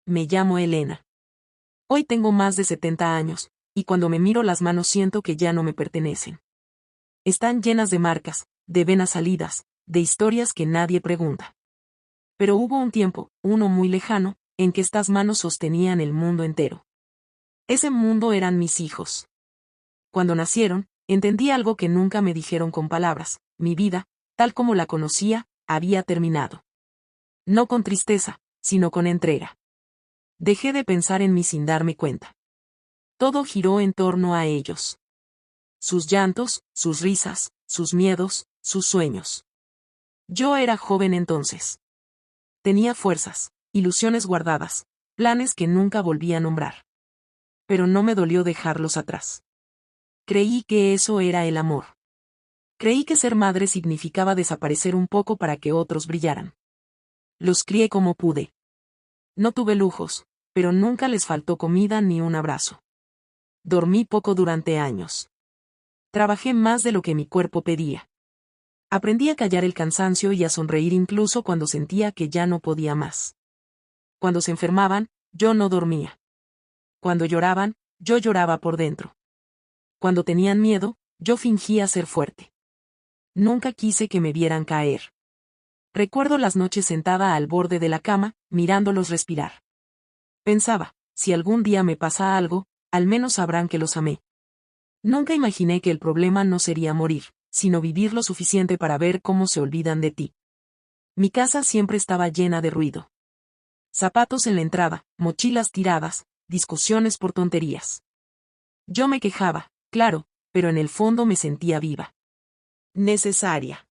me llamo Elena. Hoy tengo más de 70 años, y cuando me miro las manos siento que ya no me pertenecen. Están llenas de marcas, de venas salidas, de historias que nadie pregunta. Pero hubo un tiempo, uno muy lejano, en que estas manos sostenían el mundo entero. Ese mundo eran mis hijos. Cuando nacieron, entendí algo que nunca me dijeron con palabras: mi vida, tal como la conocía, había terminado. No con tristeza, sino con entrega. Dejé de pensar en mí sin darme cuenta. Todo giró en torno a ellos. Sus llantos, sus risas, sus miedos, sus sueños. Yo era joven entonces. Tenía fuerzas, ilusiones guardadas, planes que nunca volví a nombrar. Pero no me dolió dejarlos atrás. Creí que eso era el amor. Creí que ser madre significaba desaparecer un poco para que otros brillaran. Los crié como pude. No tuve lujos, pero nunca les faltó comida ni un abrazo. Dormí poco durante años. Trabajé más de lo que mi cuerpo pedía. Aprendí a callar el cansancio y a sonreír incluso cuando sentía que ya no podía más. Cuando se enfermaban, yo no dormía. Cuando lloraban, yo lloraba por dentro. Cuando tenían miedo, yo fingía ser fuerte. Nunca quise que me vieran caer. Recuerdo las noches sentada al borde de la cama, mirándolos respirar. Pensaba, si algún día me pasa algo, al menos sabrán que los amé. Nunca imaginé que el problema no sería morir, sino vivir lo suficiente para ver cómo se olvidan de ti. Mi casa siempre estaba llena de ruido. Zapatos en la entrada, mochilas tiradas, discusiones por tonterías. Yo me quejaba, claro, pero en el fondo me sentía viva. Necesaria.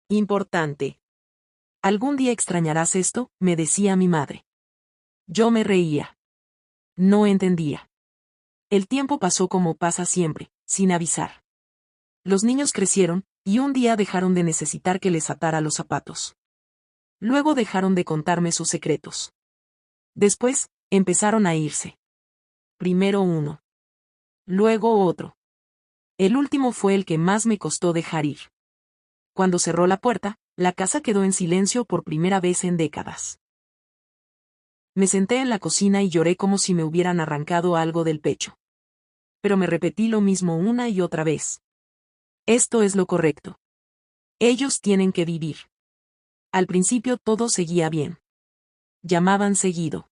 Importante. Algún día extrañarás esto, me decía mi madre. Yo me reía. No entendía. El tiempo pasó como pasa siempre, sin avisar. Los niños crecieron, y un día dejaron de necesitar que les atara los zapatos. Luego dejaron de contarme sus secretos. Después, empezaron a irse. Primero uno. Luego otro. El último fue el que más me costó dejar ir. Cuando cerró la puerta, la casa quedó en silencio por primera vez en décadas. Me senté en la cocina y lloré como si me hubieran arrancado algo del pecho. Pero me repetí lo mismo una y otra vez. Esto es lo correcto. Ellos tienen que vivir. Al principio todo seguía bien. Llamaban seguido.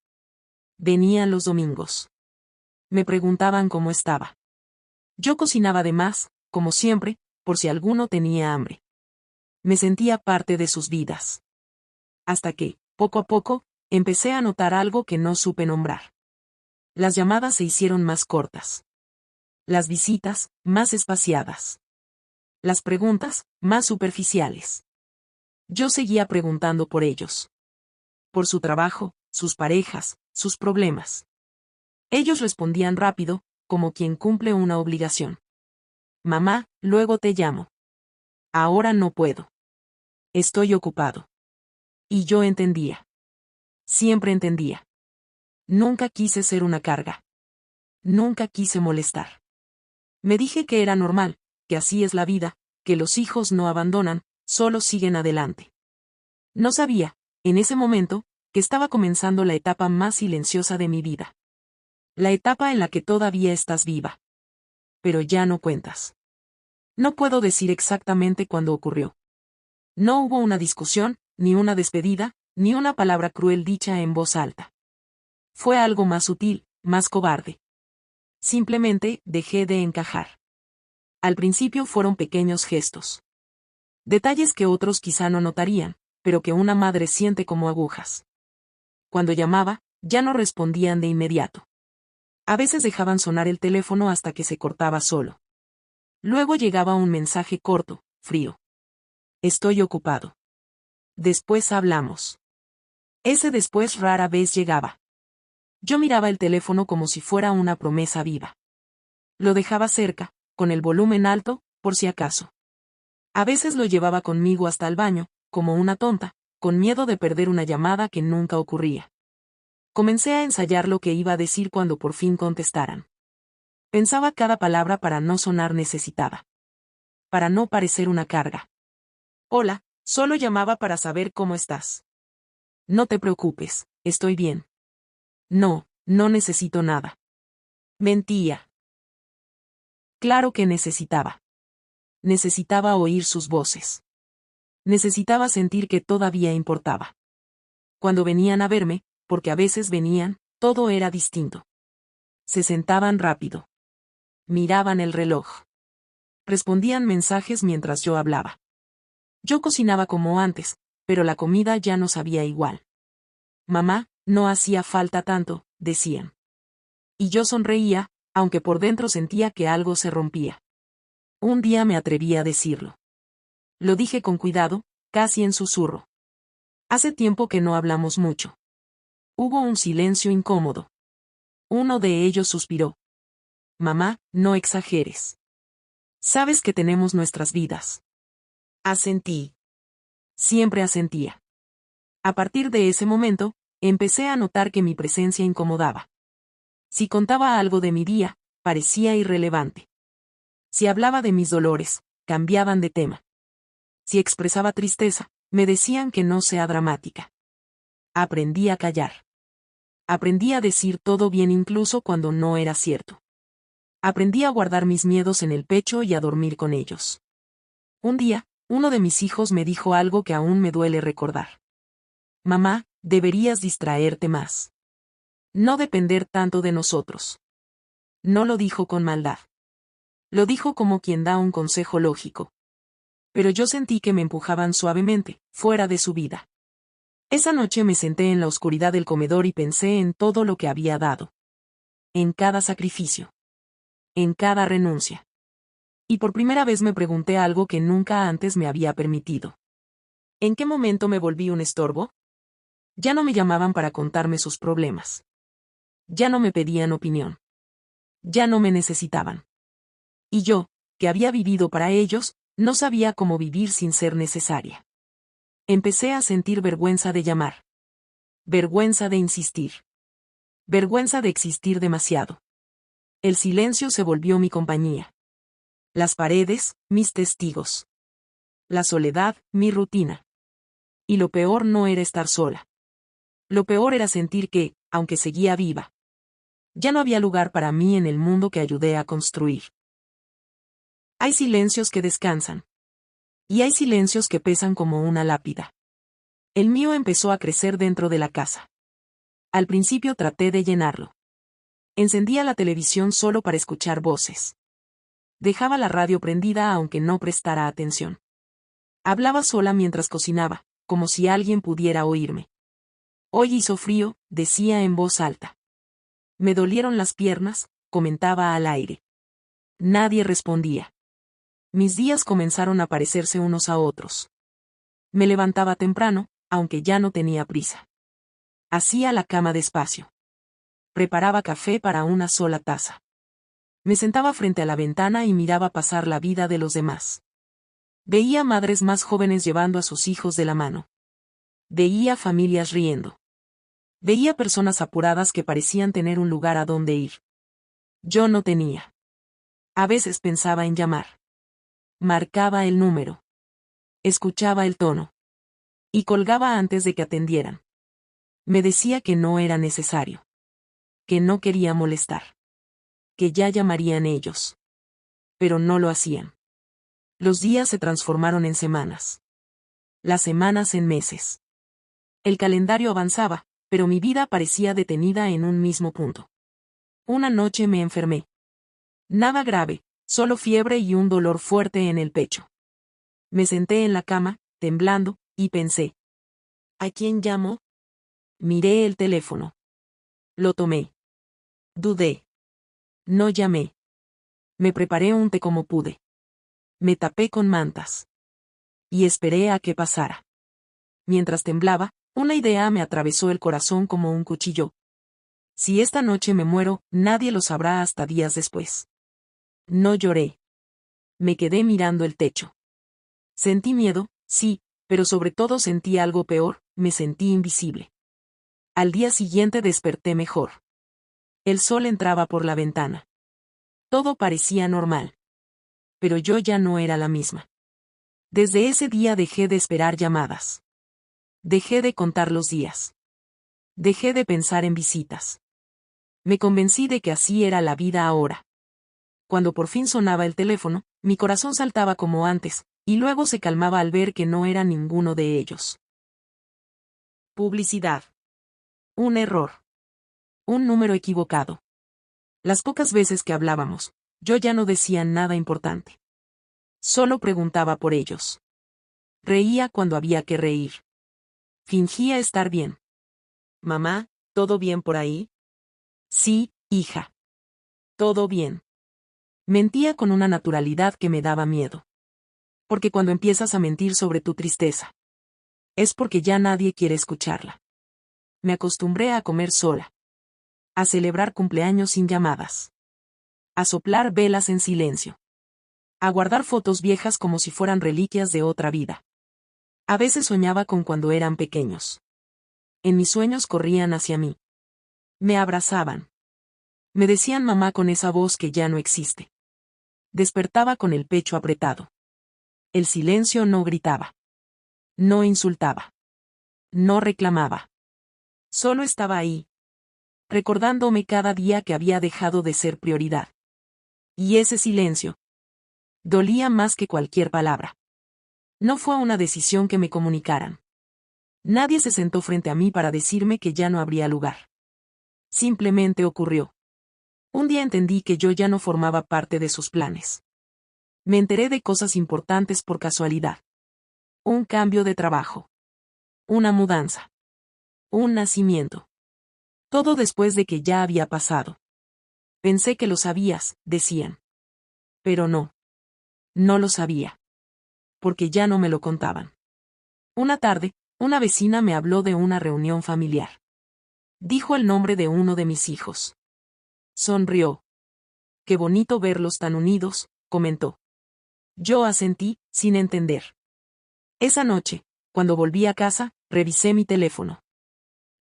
Venían los domingos. Me preguntaban cómo estaba. Yo cocinaba de más, como siempre, por si alguno tenía hambre. Me sentía parte de sus vidas. Hasta que, poco a poco, empecé a notar algo que no supe nombrar. Las llamadas se hicieron más cortas. Las visitas, más espaciadas. Las preguntas, más superficiales. Yo seguía preguntando por ellos. Por su trabajo, sus parejas, sus problemas. Ellos respondían rápido, como quien cumple una obligación. Mamá, luego te llamo. Ahora no puedo. Estoy ocupado. Y yo entendía. Siempre entendía. Nunca quise ser una carga. Nunca quise molestar. Me dije que era normal, que así es la vida, que los hijos no abandonan, solo siguen adelante. No sabía, en ese momento, que estaba comenzando la etapa más silenciosa de mi vida. La etapa en la que todavía estás viva. Pero ya no cuentas. No puedo decir exactamente cuándo ocurrió. No hubo una discusión, ni una despedida, ni una palabra cruel dicha en voz alta. Fue algo más sutil, más cobarde. Simplemente dejé de encajar. Al principio fueron pequeños gestos. Detalles que otros quizá no notarían, pero que una madre siente como agujas. Cuando llamaba, ya no respondían de inmediato. A veces dejaban sonar el teléfono hasta que se cortaba solo. Luego llegaba un mensaje corto, frío. Estoy ocupado. Después hablamos. Ese después rara vez llegaba. Yo miraba el teléfono como si fuera una promesa viva. Lo dejaba cerca, con el volumen alto, por si acaso. A veces lo llevaba conmigo hasta el baño, como una tonta, con miedo de perder una llamada que nunca ocurría. Comencé a ensayar lo que iba a decir cuando por fin contestaran. Pensaba cada palabra para no sonar necesitada. Para no parecer una carga. Hola, solo llamaba para saber cómo estás. No te preocupes, estoy bien. No, no necesito nada. Mentía. Claro que necesitaba. Necesitaba oír sus voces. Necesitaba sentir que todavía importaba. Cuando venían a verme, porque a veces venían, todo era distinto. Se sentaban rápido. Miraban el reloj. Respondían mensajes mientras yo hablaba. Yo cocinaba como antes, pero la comida ya no sabía igual. Mamá, no hacía falta tanto, decían. Y yo sonreía, aunque por dentro sentía que algo se rompía. Un día me atreví a decirlo. Lo dije con cuidado, casi en susurro. Hace tiempo que no hablamos mucho. Hubo un silencio incómodo. Uno de ellos suspiró. Mamá, no exageres. Sabes que tenemos nuestras vidas. Asentí. Siempre asentía. A partir de ese momento, empecé a notar que mi presencia incomodaba. Si contaba algo de mi día, parecía irrelevante. Si hablaba de mis dolores, cambiaban de tema. Si expresaba tristeza, me decían que no sea dramática. Aprendí a callar. Aprendí a decir todo bien incluso cuando no era cierto. Aprendí a guardar mis miedos en el pecho y a dormir con ellos. Un día, uno de mis hijos me dijo algo que aún me duele recordar. Mamá, deberías distraerte más. No depender tanto de nosotros. No lo dijo con maldad. Lo dijo como quien da un consejo lógico. Pero yo sentí que me empujaban suavemente, fuera de su vida. Esa noche me senté en la oscuridad del comedor y pensé en todo lo que había dado. En cada sacrificio. En cada renuncia. Y por primera vez me pregunté algo que nunca antes me había permitido. ¿En qué momento me volví un estorbo? Ya no me llamaban para contarme sus problemas. Ya no me pedían opinión. Ya no me necesitaban. Y yo, que había vivido para ellos, no sabía cómo vivir sin ser necesaria. Empecé a sentir vergüenza de llamar. Vergüenza de insistir. Vergüenza de existir demasiado. El silencio se volvió mi compañía. Las paredes, mis testigos. La soledad, mi rutina. Y lo peor no era estar sola. Lo peor era sentir que, aunque seguía viva, ya no había lugar para mí en el mundo que ayudé a construir. Hay silencios que descansan. Y hay silencios que pesan como una lápida. El mío empezó a crecer dentro de la casa. Al principio traté de llenarlo. Encendía la televisión solo para escuchar voces. Dejaba la radio prendida aunque no prestara atención. Hablaba sola mientras cocinaba, como si alguien pudiera oírme. Hoy hizo frío, decía en voz alta. Me dolieron las piernas, comentaba al aire. Nadie respondía. Mis días comenzaron a parecerse unos a otros. Me levantaba temprano, aunque ya no tenía prisa. Hacía la cama despacio. Preparaba café para una sola taza. Me sentaba frente a la ventana y miraba pasar la vida de los demás. Veía madres más jóvenes llevando a sus hijos de la mano. Veía familias riendo. Veía personas apuradas que parecían tener un lugar a donde ir. Yo no tenía. A veces pensaba en llamar. Marcaba el número. Escuchaba el tono. Y colgaba antes de que atendieran. Me decía que no era necesario. Que no quería molestar. Que ya llamarían ellos. Pero no lo hacían. Los días se transformaron en semanas. Las semanas en meses. El calendario avanzaba, pero mi vida parecía detenida en un mismo punto. Una noche me enfermé. Nada grave, solo fiebre y un dolor fuerte en el pecho. Me senté en la cama, temblando, y pensé. ¿A quién llamo? Miré el teléfono. Lo tomé. Dudé. No llamé. Me preparé un té como pude. Me tapé con mantas. Y esperé a que pasara. Mientras temblaba, una idea me atravesó el corazón como un cuchillo. Si esta noche me muero, nadie lo sabrá hasta días después. No lloré. Me quedé mirando el techo. Sentí miedo, sí, pero sobre todo sentí algo peor, me sentí invisible. Al día siguiente desperté mejor. El sol entraba por la ventana. Todo parecía normal. Pero yo ya no era la misma. Desde ese día dejé de esperar llamadas. Dejé de contar los días. Dejé de pensar en visitas. Me convencí de que así era la vida ahora. Cuando por fin sonaba el teléfono, mi corazón saltaba como antes, y luego se calmaba al ver que no era ninguno de ellos. Publicidad. Un error. Un número equivocado. Las pocas veces que hablábamos, yo ya no decía nada importante. Solo preguntaba por ellos. Reía cuando había que reír. Fingía estar bien. Mamá, ¿todo bien por ahí? Sí, hija. Todo bien. Mentía con una naturalidad que me daba miedo. Porque cuando empiezas a mentir sobre tu tristeza, es porque ya nadie quiere escucharla. Me acostumbré a comer sola. A celebrar cumpleaños sin llamadas. A soplar velas en silencio. A guardar fotos viejas como si fueran reliquias de otra vida. A veces soñaba con cuando eran pequeños. En mis sueños corrían hacia mí. Me abrazaban. Me decían mamá con esa voz que ya no existe. Despertaba con el pecho apretado. El silencio no gritaba. No insultaba. No reclamaba. Solo estaba ahí. Recordándome cada día que había dejado de ser prioridad. Y ese silencio dolía más que cualquier palabra. No fue una decisión que me comunicaran. Nadie se sentó frente a mí para decirme que ya no habría lugar. Simplemente ocurrió. Un día entendí que yo ya no formaba parte de sus planes. Me enteré de cosas importantes por casualidad. Un cambio de trabajo. Una mudanza. Un nacimiento. Todo después de que ya había pasado. Pensé que lo sabías, decían. Pero no. No lo sabía. Porque ya no me lo contaban. Una tarde, una vecina me habló de una reunión familiar. Dijo el nombre de uno de mis hijos. Sonrió. Qué bonito verlos tan unidos, comentó. Yo asentí, sin entender. Esa noche, cuando volví a casa, revisé mi teléfono.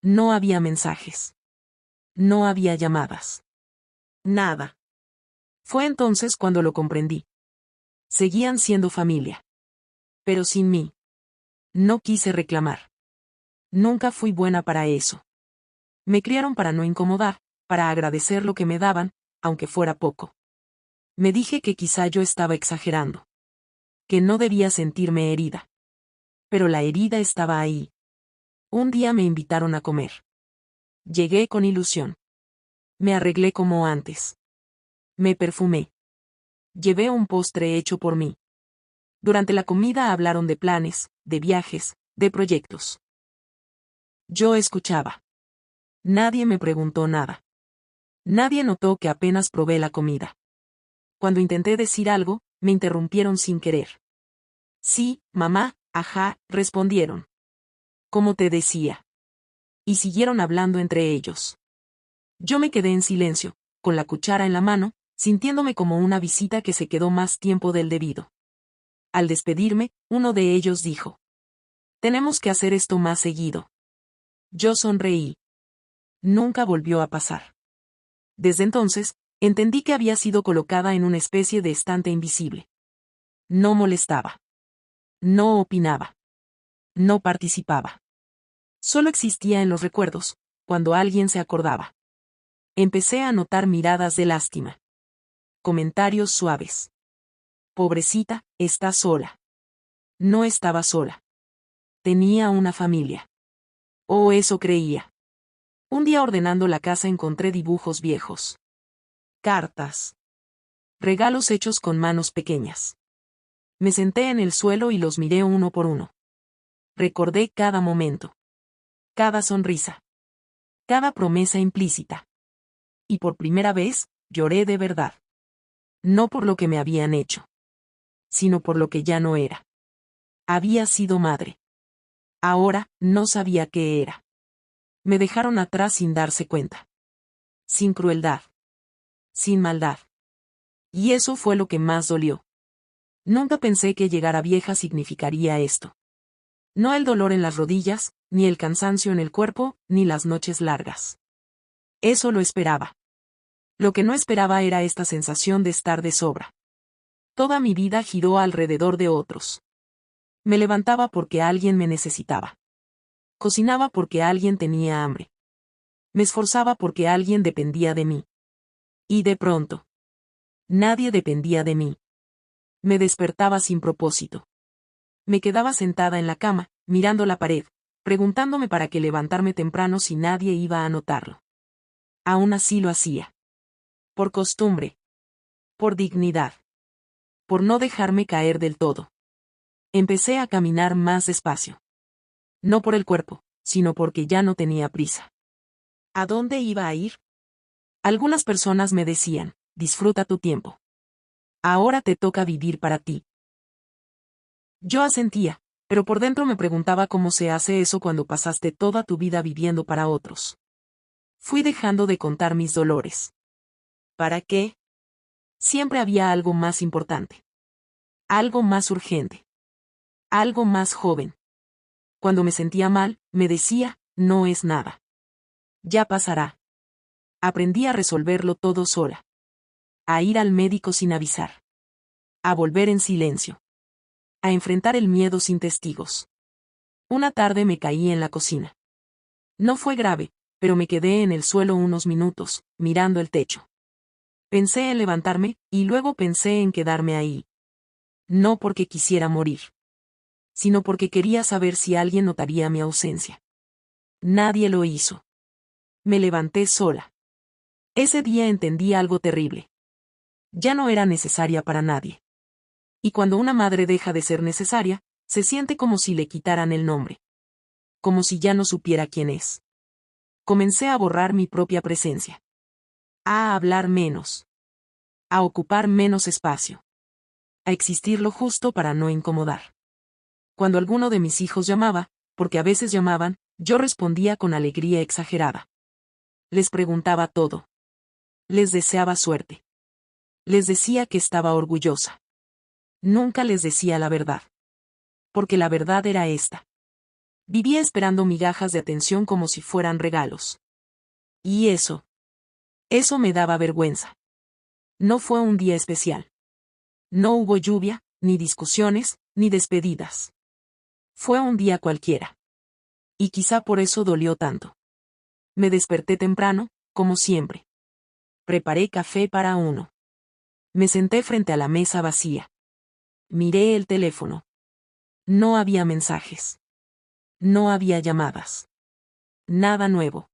No había mensajes. No había llamadas. Nada. Fue entonces cuando lo comprendí. Seguían siendo familia. Pero sin mí. No quise reclamar. Nunca fui buena para eso. Me criaron para no incomodar, para agradecer lo que me daban, aunque fuera poco. Me dije que quizá yo estaba exagerando. Que no debía sentirme herida. Pero la herida estaba ahí. Un día me invitaron a comer. Llegué con ilusión. Me arreglé como antes. Me perfumé. Llevé un postre hecho por mí. Durante la comida hablaron de planes, de viajes, de proyectos. Yo escuchaba. Nadie me preguntó nada. Nadie notó que apenas probé la comida. Cuando intenté decir algo, me interrumpieron sin querer. Sí, mamá, ajá, respondieron. Como te decía. Y siguieron hablando entre ellos. Yo me quedé en silencio, con la cuchara en la mano, sintiéndome como una visita que se quedó más tiempo del debido. Al despedirme, uno de ellos dijo. Tenemos que hacer esto más seguido. Yo sonreí. Nunca volvió a pasar. Desde entonces, entendí que había sido colocada en una especie de estante invisible. No molestaba. No opinaba. No participaba. Solo existía en los recuerdos, cuando alguien se acordaba. Empecé a notar miradas de lástima. Comentarios suaves. Pobrecita, está sola. No estaba sola. Tenía una familia. O eso creía. Un día ordenando la casa encontré dibujos viejos. Cartas. Regalos hechos con manos pequeñas. Me senté en el suelo y los miré uno por uno. Recordé cada momento. Cada sonrisa. Cada promesa implícita. Y por primera vez, lloré de verdad. No por lo que me habían hecho. Sino por lo que ya no era. Había sido madre. Ahora, no sabía qué era. Me dejaron atrás sin darse cuenta. Sin crueldad. Sin maldad. Y eso fue lo que más dolió. Nunca pensé que llegar a vieja significaría esto. No el dolor en las rodillas, ni el cansancio en el cuerpo, ni las noches largas. Eso lo esperaba. Lo que no esperaba era esta sensación de estar de sobra. Toda mi vida giró alrededor de otros. Me levantaba porque alguien me necesitaba. Cocinaba porque alguien tenía hambre. Me esforzaba porque alguien dependía de mí. Y de pronto, nadie dependía de mí. Me despertaba sin propósito. Me quedaba sentada en la cama, mirando la pared, preguntándome para qué levantarme temprano si nadie iba a notarlo. Aún así lo hacía. Por costumbre. Por dignidad. Por no dejarme caer del todo. Empecé a caminar más despacio. No por el cuerpo, sino porque ya no tenía prisa. ¿A dónde iba a ir? Algunas personas me decían, disfruta tu tiempo. Ahora te toca vivir para ti. Yo asentía, pero por dentro me preguntaba cómo se hace eso cuando pasaste toda tu vida viviendo para otros. Fui dejando de contar mis dolores. ¿Para qué? Siempre había algo más importante. Algo más urgente. Algo más joven. Cuando me sentía mal, me decía, no es nada. Ya pasará. Aprendí a resolverlo todo sola. A ir al médico sin avisar. A volver en silencio. A enfrentar el miedo sin testigos. Una tarde me caí en la cocina. No fue grave, pero me quedé en el suelo unos minutos, mirando el techo. Pensé en levantarme, y luego pensé en quedarme ahí. No porque quisiera morir, sino porque quería saber si alguien notaría mi ausencia. Nadie lo hizo. Me levanté sola. Ese día entendí algo terrible. Ya no era necesaria para nadie. Y cuando una madre deja de ser necesaria, se siente como si le quitaran el nombre. Como si ya no supiera quién es. Comencé a borrar mi propia presencia. A hablar menos. A ocupar menos espacio. A existir lo justo para no incomodar. Cuando alguno de mis hijos llamaba, porque a veces llamaban, yo respondía con alegría exagerada. Les preguntaba todo. Les deseaba suerte. Les decía que estaba orgullosa. Nunca les decía la verdad. Porque la verdad era esta. Vivía esperando migajas de atención como si fueran regalos. Y eso me daba vergüenza. No fue un día especial. No hubo lluvia, ni discusiones, ni despedidas. Fue un día cualquiera. Y quizá por eso dolió tanto. Me desperté temprano, como siempre. Preparé café para uno. Me senté frente a la mesa vacía. Miré el teléfono. No había mensajes. No había llamadas. Nada nuevo.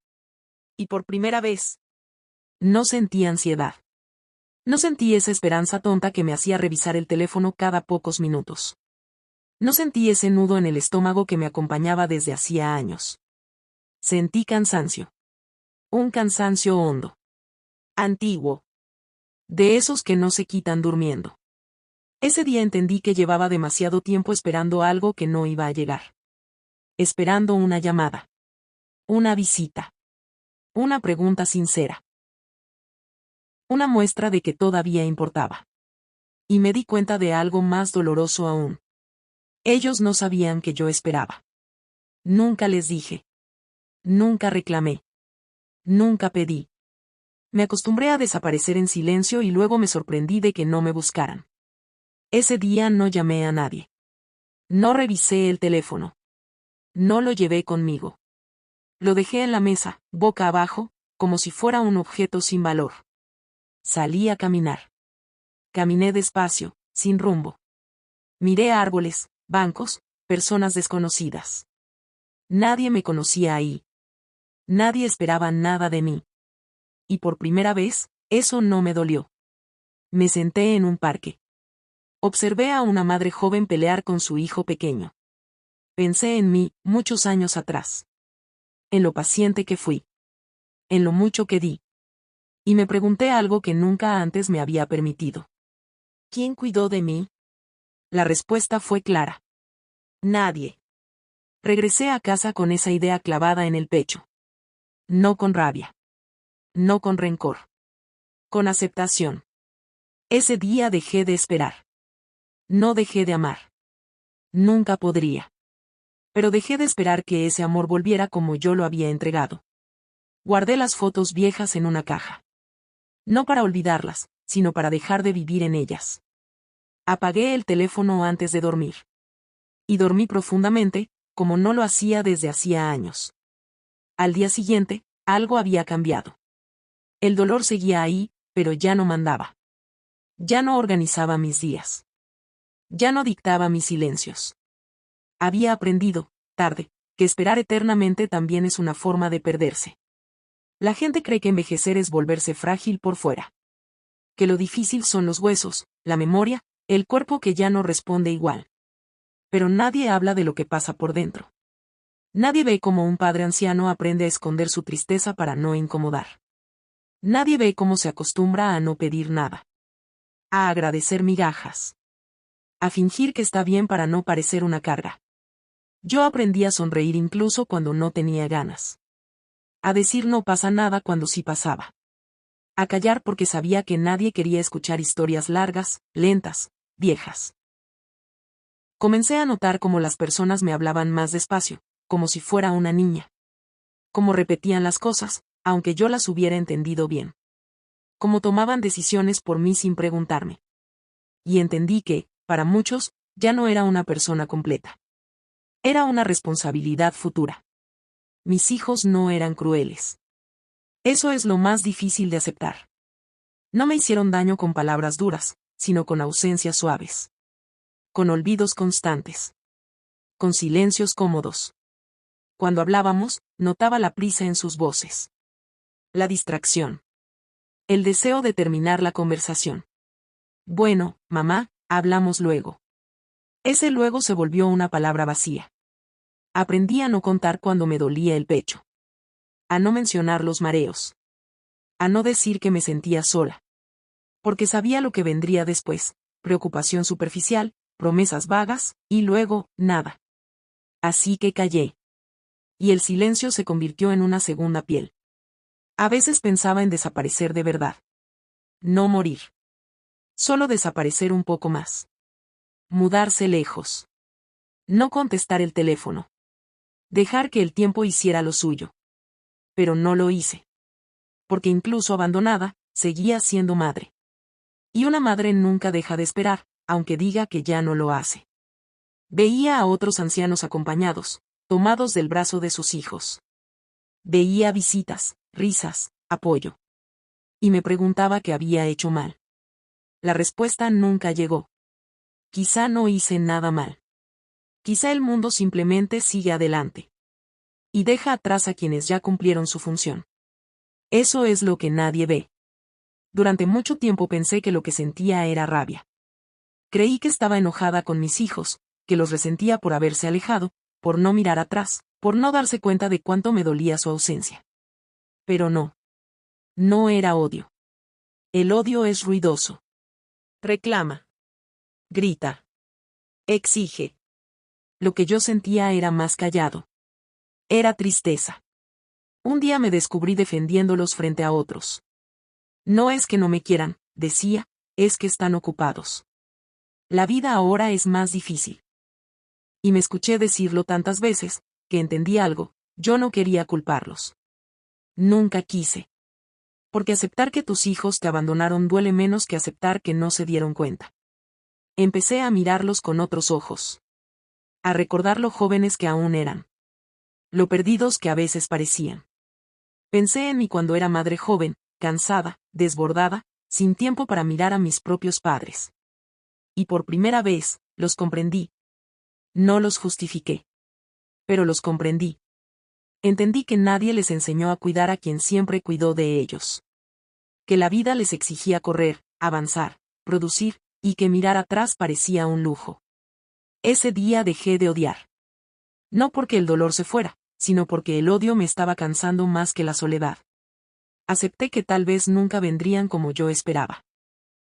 Y por primera vez, no sentí ansiedad. No sentí esa esperanza tonta que me hacía revisar el teléfono cada pocos minutos. No sentí ese nudo en el estómago que me acompañaba desde hacía años. Sentí cansancio. Un cansancio hondo. Antiguo. De esos que no se quitan durmiendo. Ese día entendí que llevaba demasiado tiempo esperando algo que no iba a llegar. Esperando una llamada. Una visita. Una pregunta sincera. Una muestra de que todavía importaba. Y me di cuenta de algo más doloroso aún. Ellos no sabían que yo esperaba. Nunca les dije. Nunca reclamé. Nunca pedí. Me acostumbré a desaparecer en silencio y luego me sorprendí de que no me buscaran. Ese día no llamé a nadie. No revisé el teléfono. No lo llevé conmigo. Lo dejé en la mesa, boca abajo, como si fuera un objeto sin valor. Salí a caminar. Caminé despacio, sin rumbo. Miré árboles, bancos, personas desconocidas. Nadie me conocía ahí. Nadie esperaba nada de mí. Y por primera vez, eso no me dolió. Me senté en un parque. Observé a una madre joven pelear con su hijo pequeño. Pensé en mí, muchos años atrás. En lo paciente que fui. En lo mucho que di. Y me pregunté algo que nunca antes me había permitido. ¿Quién cuidó de mí? La respuesta fue clara. Nadie. Regresé a casa con esa idea clavada en el pecho. No con rabia. No con rencor. Con aceptación. Ese día dejé de esperar. No dejé de amar. Nunca podría. Pero dejé de esperar que ese amor volviera como yo lo había entregado. Guardé las fotos viejas en una caja. No para olvidarlas, sino para dejar de vivir en ellas. Apagué el teléfono antes de dormir. Y dormí profundamente, como no lo hacía desde hacía años. Al día siguiente, Algo había cambiado. El dolor seguía ahí, pero ya no mandaba. Ya no organizaba mis días. Ya no dictaba mis silencios. Había aprendido, tarde, que esperar eternamente también es una forma de perderse. La gente cree que envejecer es volverse frágil por fuera. Que lo difícil son los huesos, la memoria, el cuerpo que ya no responde igual. Pero nadie habla de lo que pasa por dentro. Nadie ve cómo un padre anciano aprende a esconder su tristeza para no incomodar. Nadie ve cómo se acostumbra a no pedir nada. A agradecer migajas. A fingir que está bien para no parecer una carga. Yo aprendí a sonreír incluso cuando no tenía ganas. A decir no pasa nada cuando sí pasaba. A callar porque sabía que nadie quería escuchar historias largas, lentas, viejas. Comencé a notar cómo las personas me hablaban más despacio, como si fuera una niña. Cómo repetían las cosas, aunque yo las hubiera entendido bien. Cómo tomaban decisiones por mí sin preguntarme. Y entendí que, para muchos, ya no era una persona completa. Era una responsabilidad futura. Mis hijos no eran crueles. Eso es lo más difícil de aceptar. No me hicieron daño con palabras duras, sino con ausencias suaves. Con olvidos constantes. Con silencios cómodos. Cuando hablábamos, notaba la prisa en sus voces. La distracción. El deseo de terminar la conversación. Bueno, mamá, hablamos luego. Ese luego se volvió una palabra vacía. Aprendí a no contar cuando me dolía el pecho. A no mencionar los mareos. A no decir que me sentía sola. Porque sabía lo que vendría después, preocupación superficial, promesas vagas, y luego, nada. Así que callé. Y el silencio se convirtió en una segunda piel. A veces pensaba en desaparecer de verdad. No morir. Solo desaparecer un poco más. Mudarse lejos. No contestar el teléfono. Dejar que el tiempo hiciera lo suyo. Pero no lo hice. Porque incluso abandonada, seguía siendo madre. Y una madre nunca deja de esperar, aunque diga que ya no lo hace. Veía a otros ancianos acompañados, tomados del brazo de sus hijos. Veía visitas, risas, apoyo. Y me preguntaba qué había hecho mal. La respuesta nunca llegó. Quizá no hice nada mal. Quizá el mundo simplemente sigue adelante. Y deja atrás a quienes ya cumplieron su función. Eso es lo que nadie ve. Durante mucho tiempo pensé que lo que sentía era rabia. Creí que estaba enojada con mis hijos, que los resentía por haberse alejado, por no mirar atrás, por no darse cuenta de cuánto me dolía su ausencia. Pero no. No era odio. El odio es ruidoso. Reclama. Grita. Exige. Lo que yo sentía era más callado. Era tristeza. Un día me descubrí defendiéndolos frente a otros. No es que no me quieran, decía, es que están ocupados. La vida ahora es más difícil. Y me escuché decirlo tantas veces, que entendí algo, yo no quería culparlos. Nunca quise. Porque aceptar que tus hijos te abandonaron duele menos que aceptar que no se dieron cuenta. Empecé a mirarlos con otros ojos. A recordar lo jóvenes que aún eran. Lo perdidos que a veces parecían. Pensé en mí cuando era madre joven, cansada, desbordada, sin tiempo para mirar a mis propios padres. Y por primera vez, los comprendí. No los justifiqué. Pero los comprendí. Entendí que nadie les enseñó a cuidar a quien siempre cuidó de ellos. Que la vida les exigía correr, avanzar, producir, y que mirar atrás parecía un lujo. Ese día dejé de odiar. No porque el dolor se fuera, sino porque el odio me estaba cansando más que la soledad. Acepté que tal vez nunca vendrían como yo esperaba.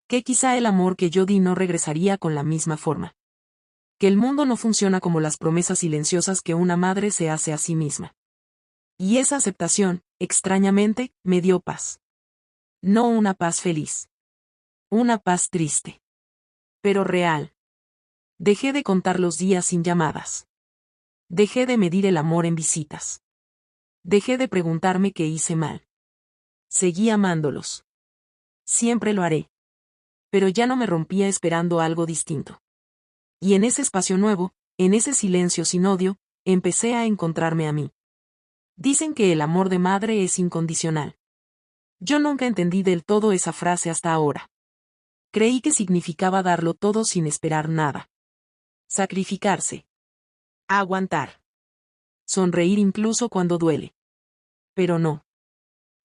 Que quizá el amor que yo di no regresaría con la misma forma. Que el mundo no funciona como las promesas silenciosas que una madre se hace a sí misma. Y esa aceptación, extrañamente, me dio paz. No una paz feliz. Una paz triste. Pero real. Dejé de contar los días sin llamadas. Dejé de medir el amor en visitas. Dejé de preguntarme qué hice mal. Seguí amándolos. Siempre lo haré. Pero ya no me rompía esperando algo distinto. Y en ese espacio nuevo, en ese silencio sin odio, empecé a encontrarme a mí. Dicen que el amor de madre es incondicional. Yo nunca entendí del todo esa frase hasta ahora. Creí que significaba darlo todo sin esperar nada. Sacrificarse. Aguantar. Sonreír incluso cuando duele. Pero no.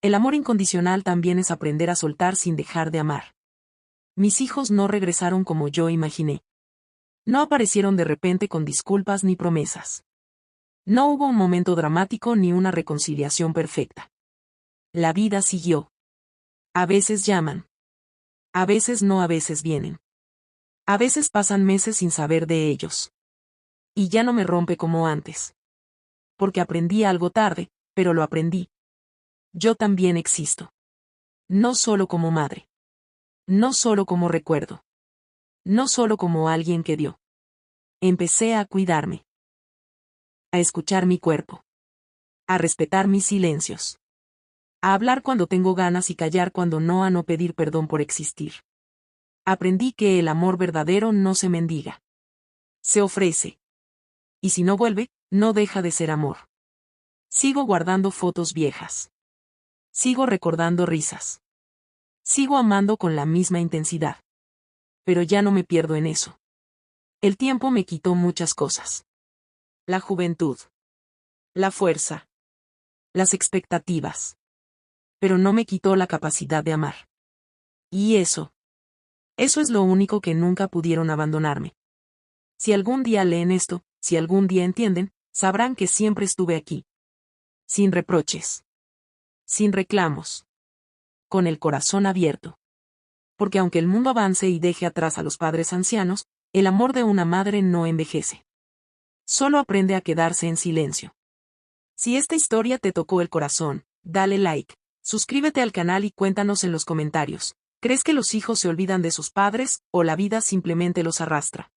El amor incondicional también es aprender a soltar sin dejar de amar. Mis hijos no regresaron como yo imaginé. No aparecieron de repente con disculpas ni promesas. No hubo un momento dramático ni una reconciliación perfecta. La vida siguió. A veces llaman. A veces no, a veces vienen. A veces pasan meses sin saber de ellos. Y ya no me rompe como antes. Porque aprendí algo tarde, pero lo aprendí. Yo también existo. No solo como madre. No solo como recuerdo. No solo como alguien que dio. Empecé a cuidarme. A escuchar mi cuerpo. A respetar mis silencios. A hablar cuando tengo ganas y callar cuando no, a no pedir perdón por existir. Aprendí que el amor verdadero no se mendiga. Se ofrece. Y si no vuelve, no deja de ser amor. Sigo guardando fotos viejas. Sigo recordando risas. Sigo amando con la misma intensidad. Pero ya no me pierdo en eso. El tiempo me quitó muchas cosas. La juventud. La fuerza. Las expectativas. Pero no me quitó la capacidad de amar. Y eso es lo único que nunca pudieron abandonarme. Si algún día leen esto, si algún día entienden, sabrán que siempre estuve aquí. Sin reproches. Sin reclamos. Con el corazón abierto. Porque aunque el mundo avance y deje atrás a los padres ancianos, el amor de una madre no envejece. Solo aprende a quedarse en silencio. Si esta historia te tocó el corazón, dale like, suscríbete al canal y cuéntanos en los comentarios. ¿Crees que los hijos se olvidan de sus padres, o la vida simplemente los arrastra?